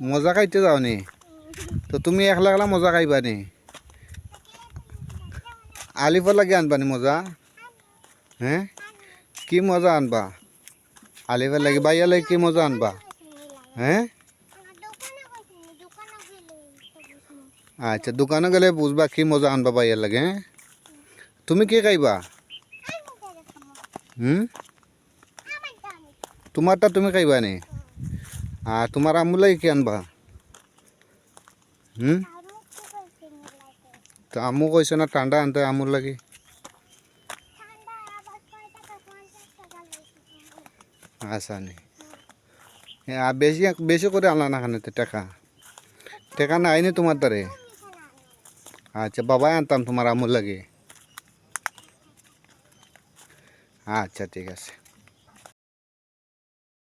মজা খাইতে যাও নি? তো তুমি একলা একলা মজা খাইবা নি? আলিফর লাগে আনবা নি মজা? হ্যাঁ, কি মজা আনবা? আলিফের লাগে বাইয়া লাগে কি মজা আনবা? হ্যাঁ, আচ্ছা দোকানে গেলে বুঝবা কি মজা আনবা বাইয়ার লাগে। হ্যাঁ, তুমি কি খাইবা? হুম, তোমারটা তুমি খাইবা নি? আর তোমার আম্মু লাগে কি আনবা? হুম, তো আম্মু কইছে না ঠান্ডা আনতে আম্মুর লাগে। আচ্ছা নি, হ্যাঁ বেশি বেশি করে আনলা না খানে টাকা টাকা নাই নি তোমার দ্বারে? আচ্ছা বাবাই আনতাম তোমার আম্মুর লাগে। আচ্ছা ঠিক আছে।